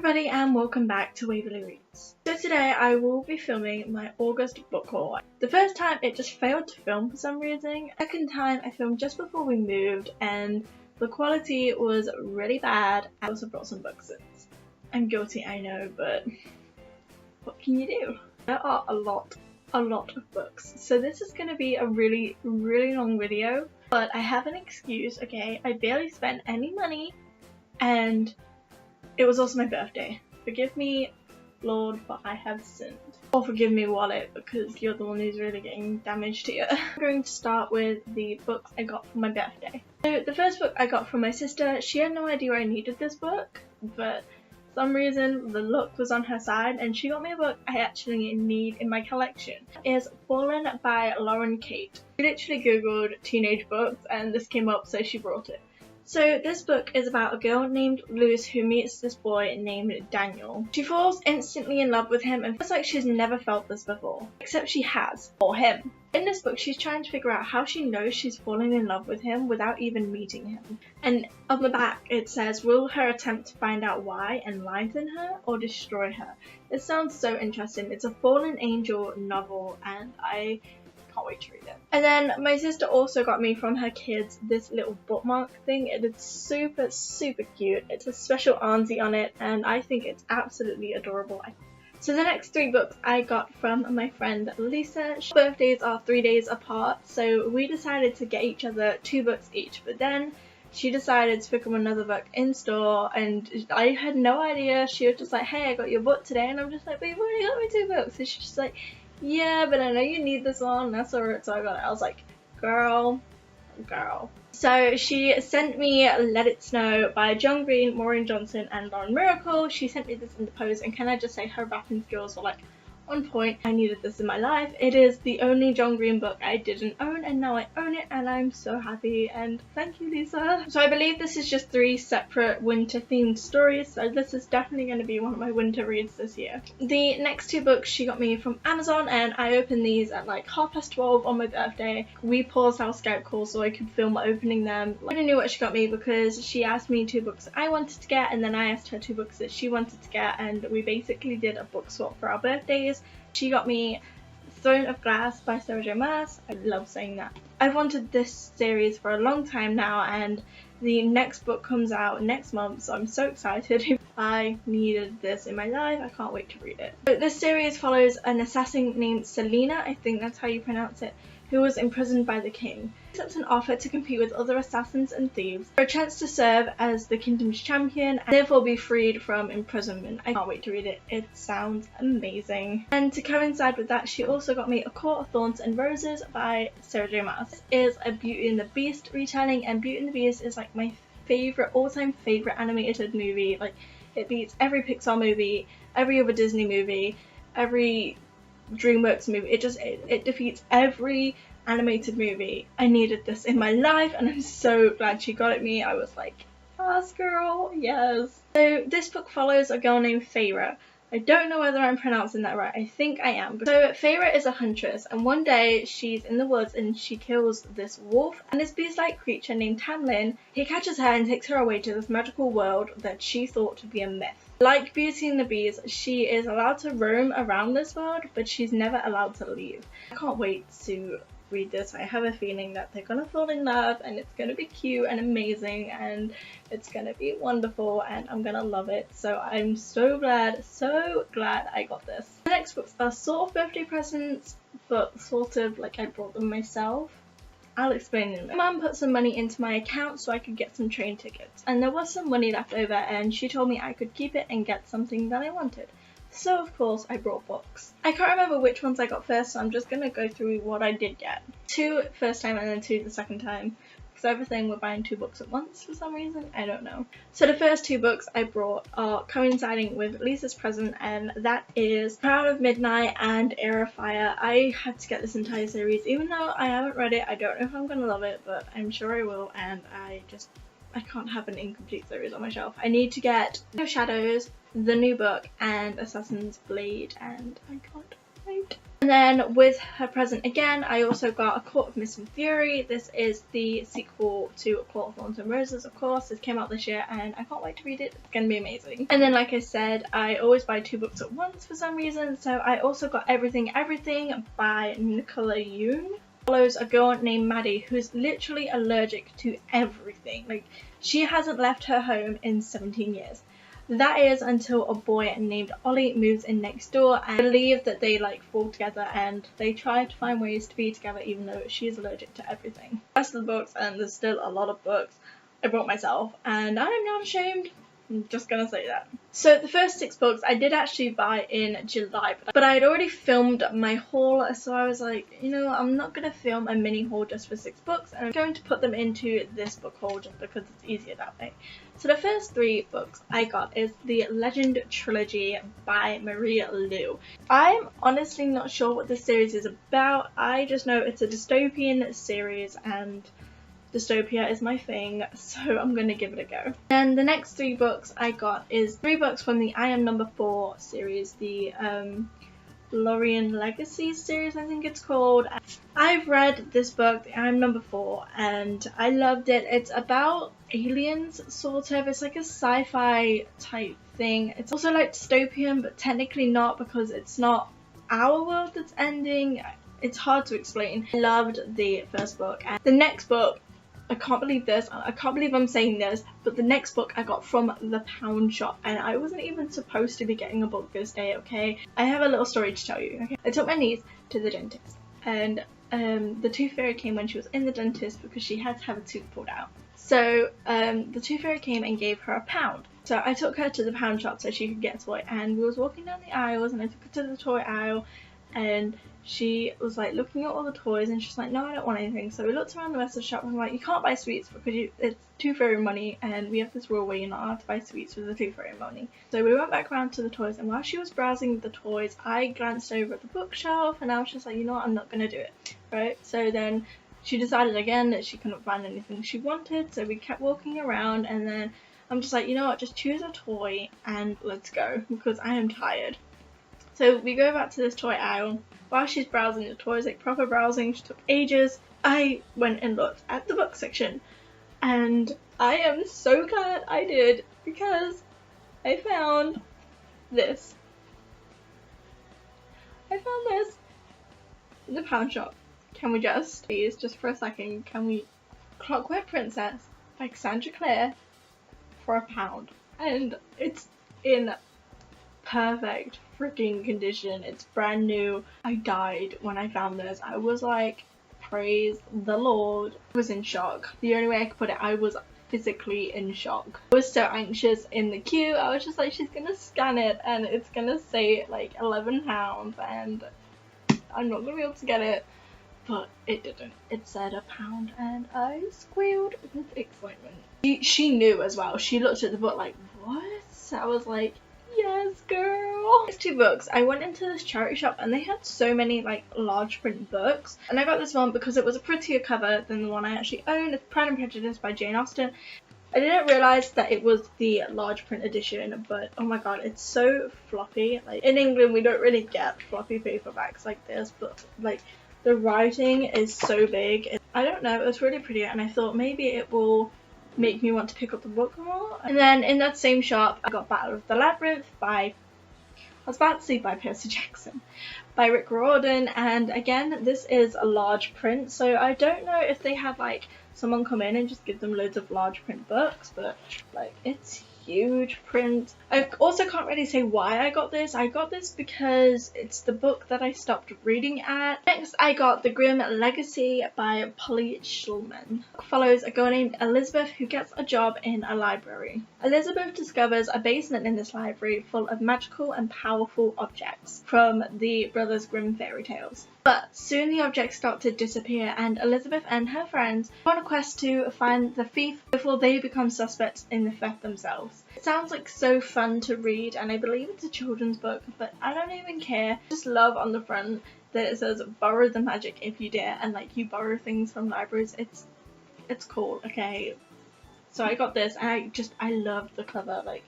everybody and welcome back to Waverly Reads. So today I will be filming my August book haul. The first time it just failed to film for some reason. Second time I filmed just before we moved and the quality was really bad. I also brought some books since. I'm guilty, I know, but what can you do? There are a lot of books. So this is going to be a really long video, but I have an excuse, okay? I barely spent any money and it was also my birthday. Forgive me, Lord, but I have sinned. Or forgive me, wallet, because you're the one who's really getting damaged here. I'm going to start with the books I got for my birthday. So the first book I got from my sister, she had no idea I needed this book, but for some reason the luck was on her side and she got me a book I actually need in my collection. It is Fallen by Lauren Kate. She literally googled teenage books and this came up, so she brought it. So this book is about a girl named Luz who meets this boy named Daniel. She falls instantly in love with him and feels like she's never felt this before, except she has, for him. In this book she's trying to figure out how she knows she's falling in love with him without even meeting him. And on the back it says, will her attempt to find out why enlighten her or destroy her? It sounds so interesting. It's a fallen angel novel and I can't wait to read it. And then my sister also got me from her kids this little bookmark thing. It is super cute. It's a special auntie on it and I think it's absolutely adorable. So the next three books I got from my friend Lisa. Her birthdays are 3 days apart, so we decided to get each other 2 books each, but then she decided to pick up another book in store and I had no idea. She was just like, hey, I got your book today, and I'm just like, but you've already got me 2 books. So she's just like, yeah, but I know you need this one. That's alright, so I got it. I was like, girl. So she sent me Let It Snow by John Green, Maureen Johnson and Lauren Miracle. She sent me this in the post and can I just say her wrapping skills were like on point. I needed this in my life. It is the only John Green book I didn't own and now I own it and I'm so happy and thank you, Lisa. So I believe this is just 3 separate winter themed stories, so this is definitely going to be one of my winter reads this year. The next 2 books she got me from Amazon and I opened these at like 12:30 on my birthday. We paused our Skype call so I could film opening them. I didn't know what she got me because she asked me 2 books that I wanted to get and then I asked her 2 books that she wanted to get and we basically did a book swap for our birthdays. She got me Throne of Glass by Sarah J Maas. I love saying that. I've wanted this series for a long time now and the next book comes out next month, so I'm so excited. I needed this in my life. I can't wait to read it. So this series follows an assassin named Selena, I think that's how you pronounce it, who was imprisoned by the king. He accepts an offer to compete with other assassins and thieves for a chance to serve as the kingdom's champion and therefore be freed from imprisonment. I can't wait to read it. It sounds amazing. And to coincide with that, she also got me A Court of Thorns and Roses by Sarah J Maas. This is a Beauty and the Beast retelling and Beauty and the Beast is like my all-time favorite animated movie. Like it beats every Pixar movie, every other Disney movie, every DreamWorks movie. It defeats every animated movie. I needed this in my life and I'm so glad she got it me. I was like, yes girl, yes. So this book follows a girl named Feyre. I don't know whether I'm pronouncing that right. I think I am. So Feyre is a huntress and one day she's in the woods and she kills this wolf and this beast-like creature named Tamlin. He catches her and takes her away to this magical world that she thought to be a myth. Like Beauty and the Beast, she is allowed to roam around this world, but she's never allowed to leave. I can't wait to read this. I have a feeling that they're gonna fall in love and it's gonna be cute and amazing and it's gonna be wonderful and I'm gonna love it. So I'm so glad I got this. The next books are sort of birthday presents, but sort of like I brought them myself. I'll explain in a minute. My mum put some money into my account so I could get some train tickets and there was some money left over and she told me I could keep it and get something that I wanted. So of course I brought books. I can't remember which ones I got first, so I'm just gonna go through what I did get. 2 first time and then 2 the second time. Because everything we're buying 2 books at once for some reason, I don't know. So the first 2 books I brought are coinciding with Lisa's present and that is Crown of Midnight and Air of Fire. I had to get this entire series even though I haven't read it. I don't know if I'm gonna love it, but I'm sure I will and I can't have an incomplete series on my shelf. I need to get No Shadows, the new book, and Assassin's Blade and I can't wait. And then with her present again, I also got A Court of Mist and Fury. This is the sequel to A Court of Thorns and Roses, of course. This came out this year and I can't wait to read it. It's going to be amazing. And then, like I said, I always buy 2 books at once for some reason. So I also got Everything by Nicola Yoon. Follows a girl named Maddie who's literally allergic to everything. Like, she hasn't left her home in 17 years. That is until a boy named Ollie moves in next door, and I believe that they like fall together and they try to find ways to be together even though she is allergic to everything. The rest of the books, and there's still a lot of books, I bought myself and I'm not ashamed. I'm just gonna say that. So the first 6 books I did actually buy in July, but I had already filmed my haul, so I was like, you know, I'm not gonna film a mini haul just for 6 books, and I'm going to put them into this book haul just because it's easier that way. So the first 3 books I got is the Legend Trilogy by Maria Liu. I'm honestly not sure what this series is about. I just know it's a dystopian series and dystopia is my thing, so I'm gonna give it a go. And the next 3 books I got is 3 books from the I Am Number 4 series, the Lorien Legacy series, I think it's called. I've read this book, I Am Number 4, and I loved it. It's about aliens, sort of. It's like a sci-fi type thing. It's also like dystopian, but technically not because it's not our world that's ending. It's hard to explain. I loved the first book, and the next book, I can't believe this, I can't believe I'm saying this, but the next book I got from the pound shop, and I wasn't even supposed to be getting a book this day, okay? I have a little story to tell you, okay? I took my niece to the dentist, and the tooth fairy came when she was in the dentist because she had to have a tooth pulled out. So the tooth fairy came and gave her £1. So I took her to the pound shop so she could get a toy, and we was walking down the aisles, and I took her to the toy aisle, and she was like looking at all the toys, and she's like, no, I don't want anything. So we looked around the rest of the shop, and I'm like, you can't buy sweets because it's tooth fairy money, and we have this rule where you're not allowed to buy sweets with the tooth fairy money. So we went back around to the toys, and while she was browsing the toys, I glanced over at the bookshelf, and I was just like, you know what, I'm not gonna do it, right? So then she decided again that she couldn't find anything she wanted, so we kept walking around, and then I'm just like, you know what, just choose a toy and let's go because I am tired. So we go back to this toy aisle. While she's browsing the toys, like proper browsing, she took ages, I went and looked at the book section, and I am so glad I did because I found this. I found this in the pound shop. Can we just, please, just for a second, can we Clockwork Princess by Cassandra Clare for £1, and it's in perfect freaking condition. It's brand new. I died when I found this. I was like, praise the Lord. I was in shock. The only way I could put it, I was physically in shock. I was so anxious in the queue. I was just like, she's gonna scan it and it's gonna say like £11 and I'm not gonna be able to get it. But it didn't. It said £1 and I squealed with excitement. She knew as well. She looked at the book like, what? I was like, yes, girl. These 2 books, I went into this charity shop and they had so many like large print books, and I got this one because it was a prettier cover than the one I actually own. It's Pride and Prejudice by Jane Austen. I didn't realise that it was the large print edition, but oh my god, it's so floppy. Like in England we don't really get floppy paperbacks like this, but like the writing is so big. I don't know, it was really pretty, and I thought maybe it will make me want to pick up the book more. And then in that same shop I got Battle of the Labyrinth by, I was about to say by Percy Jackson, by Rick Riordan, and again this is a large print, so I don't know if they had like someone come in and just give them loads of large print books, but like it's huge print. I also can't really say why I got this. I got this because it's the book that I stopped reading at. Next I got The Grim Legacy by Polly Schulman. It follows a girl named Elizabeth who gets a job in a library. Elizabeth discovers a basement in this library full of magical and powerful objects from the Brothers Grimm fairy tales. But soon the objects start to disappear, and Elizabeth and her friends go on a quest to find the thief before they become suspects in the theft themselves. It sounds like so fun to read, and I believe it's a children's book, but I don't even care. I just love on the front that it says borrow the magic if you dare, and like you borrow things from libraries. It's cool, okay? So I got this, and I love the cover. Like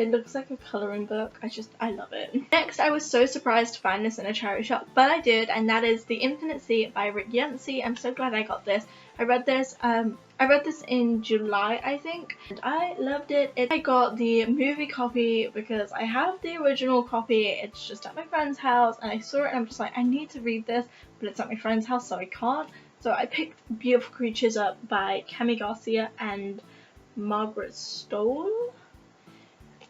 It looks like a colouring book. I love it. Next, I was so surprised to find this in a charity shop, but I did, and that is The Infinite Sea by Rick Yancey. I'm so glad I got this. I read this in July, I think, and I loved it. I got the movie copy because I have the original copy. It's just at my friend's house, and I saw it and I'm just like, I need to read this, but it's at my friend's house, so I can't. So I picked Beautiful Creatures up by Cami Garcia and Margaret Stoll.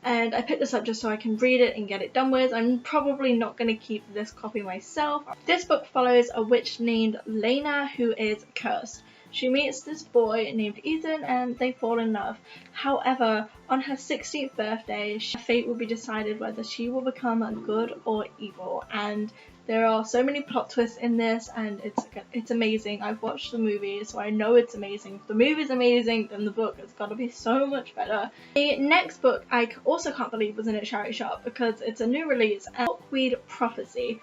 And I picked this up just so I can read it and get it done with. I'm probably not going to keep this copy myself. This book follows a witch named Lena who is cursed. She meets this boy named Ethan and they fall in love. However, on her 16th birthday, her fate will be decided whether she will become good or evil. And there are so many plot twists in this, and it's amazing. I've watched the movie, so I know it's amazing. If the movie's amazing, then the book has got to be so much better. The next book I also can't believe was in a charity shop because it's a new release, Hawkweed Prophecy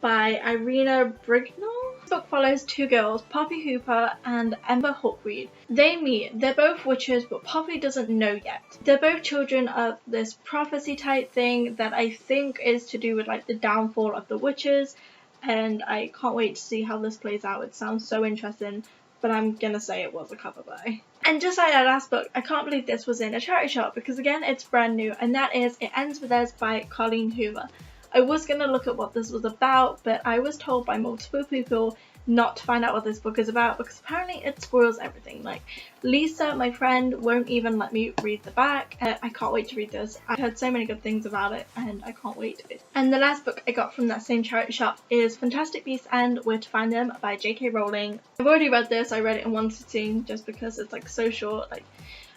by Irina Brignall. This book follows two girls, Poppy Hooper and Ember Hawkweed. They meet. They're both witches, but Poppy doesn't know yet. They're both children of this prophecy type thing that I think is to do with like the downfall of the witches, and I can't wait to see how this plays out. It sounds so interesting, but I'm gonna say it was a cover buy. And just like that last book, I can't believe this was in a charity shop because again, it's brand new, and that is It Ends With Us by Colleen Hoover. I was going to look at what this was about, but I was told by multiple people not to find out what this book is about because apparently it spoils everything. Like, Lisa, my friend, won't even let me read the back. I can't wait to read this. I've heard so many good things about it and I can't wait to read it. And the last book I got from that same charity shop is Fantastic Beasts and Where to Find Them by J.K. Rowling. I've already read this. I read it in one sitting just because it's like so short.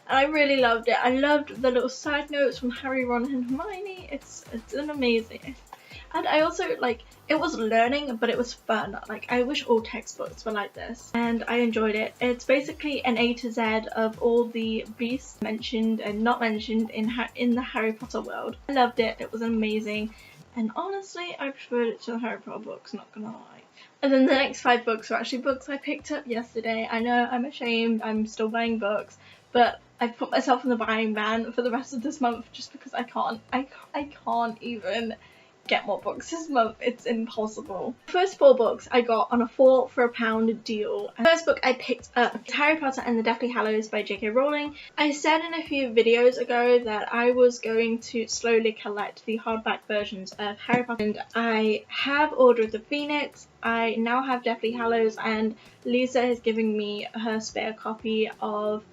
And I really loved it. I loved the little side notes from Harry, Ron and Hermione. It's an amazing. And I also, it was learning, but it was fun. I wish all textbooks were like this. And I enjoyed it. It's basically an A to Z of all the beasts mentioned and not mentioned in the Harry Potter world. I loved it. It was amazing. And honestly, I preferred it to the Harry Potter books, not gonna lie. And then the next 5 books were actually books I picked up yesterday. I know, I'm ashamed. I'm still buying books. But I've put myself in the buying ban for the rest of this month just because I can't even get more books this month. It's impossible. The first 4 books I got on a 4 for £1 deal. The first book I picked up is Harry Potter and the Deathly Hallows by J.K. Rowling. I said in a few videos ago that I was going to slowly collect the hardback versions of Harry Potter, and I have Order of the Phoenix. I now have Deathly Hallows, and Lisa is giving me her spare copy of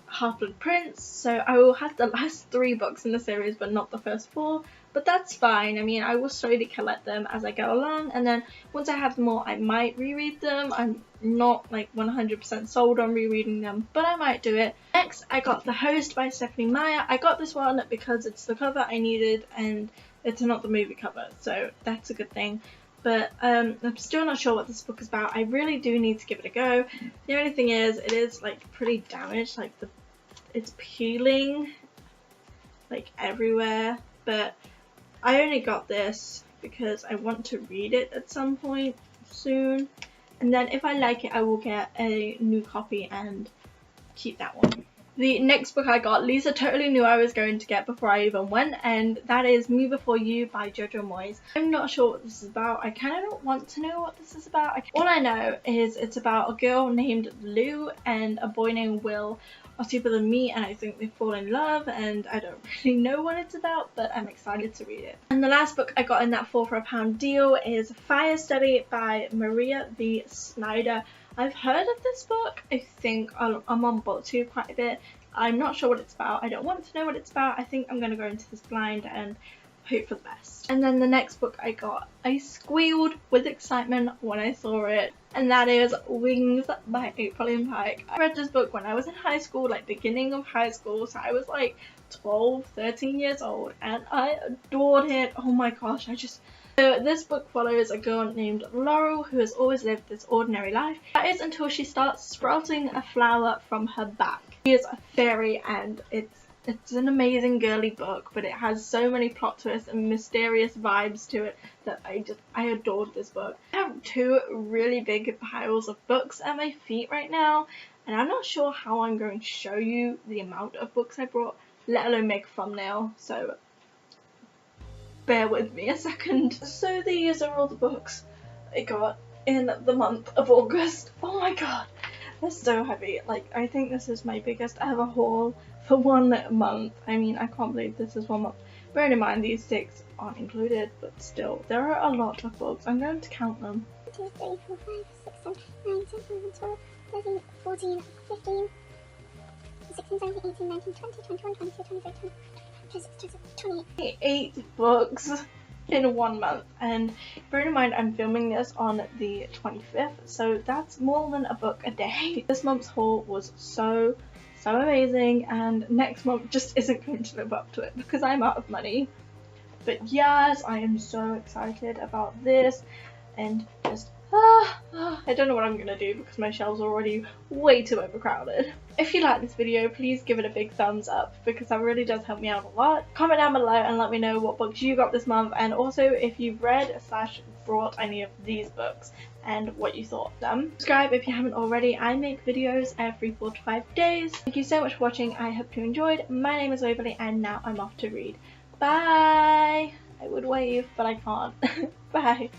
Half-Blood Prince, so I will have the last 3 books in the series but not the first 4, but that's fine. I mean, I will slowly collect them as I go along, and then once I have them all I might reread them. I'm not 100% sold on rereading them, but I might do it. Next I got The Host by Stephanie Meyer. I got this one because it's the cover I needed and it's not the movie cover, so that's a good thing. But I'm still not sure what this book is about. I really do need to give it a go. The only thing is, it is pretty damaged. It's peeling everywhere. But I only got this because I want to read it at some point soon. And then if I like it, I will get a new copy and keep that one. The next book I got, Lisa totally knew I was going to get before I even went, and that is Me Before You by Jojo Moyes. I'm not sure what this is about. I kind of don't want to know what this is about. All I know is it's about a girl named Lou and a boy named Will are super than me, and I think they fall in love, and I don't really know what it's about, but I'm excited to read it. And the last book I got in that 4 for £1 deal is Fire Study by Maria V. Snyder. I've heard of this book. I think I'm on book 2 quite a bit. I'm not sure what it's about. I don't want to know what it's about. I think I'm going to go into this blind and hope for the best. And then the next book I got, I squealed with excitement when I saw it, and that is Wings by April Pike. I read this book when I was in high school, beginning of high school, so I was 12, 13 years old, and I adored it. Oh my gosh, So this book follows a girl named Laurel who has always lived this ordinary life. That is until she starts sprouting a flower from her back. She is a fairy, and it's an amazing girly book, but it has so many plot twists and mysterious vibes to it that I adored this book. I have 2 really big piles of books at my feet right now, and I'm not sure how I'm going to show you the amount of books I brought, let alone make a thumbnail, so bear with me a second. So these are all the books I got in the month of August. Oh my god, they're so heavy. Like, I think this is my biggest ever haul for 1 month. I mean, I can't believe this is 1 month. Bearing in mind these 6 aren't included, but still, there are a lot of books. I'm going to count them. 1, 2, 3, 4, 5, 6, 7, 8, 9, 10, 11, 12, 13, 14, 15, 16, 17, 18, 19, 20, 21, 22, 23, 24, 28 books in 1 month, and bear in mind I'm filming this on the 25th, so that's more than a book a day. This month's haul was so amazing, and next month just isn't going to live up to it because I'm out of money. But yes, I am so excited about this, and just I don't know what I'm gonna do because my shelves are already way too overcrowded. If you like this video, please give it a big thumbs up because that really does help me out a lot. Comment down below and let me know what books you got this month, and also if you've read / brought any of these books and what you thought of them. Subscribe if you haven't already. I make videos every 4 to 5 days. Thank you so much for watching. I hope you enjoyed. My name is Waverly and now I'm off to read. Bye! I would wave, but I can't. Bye!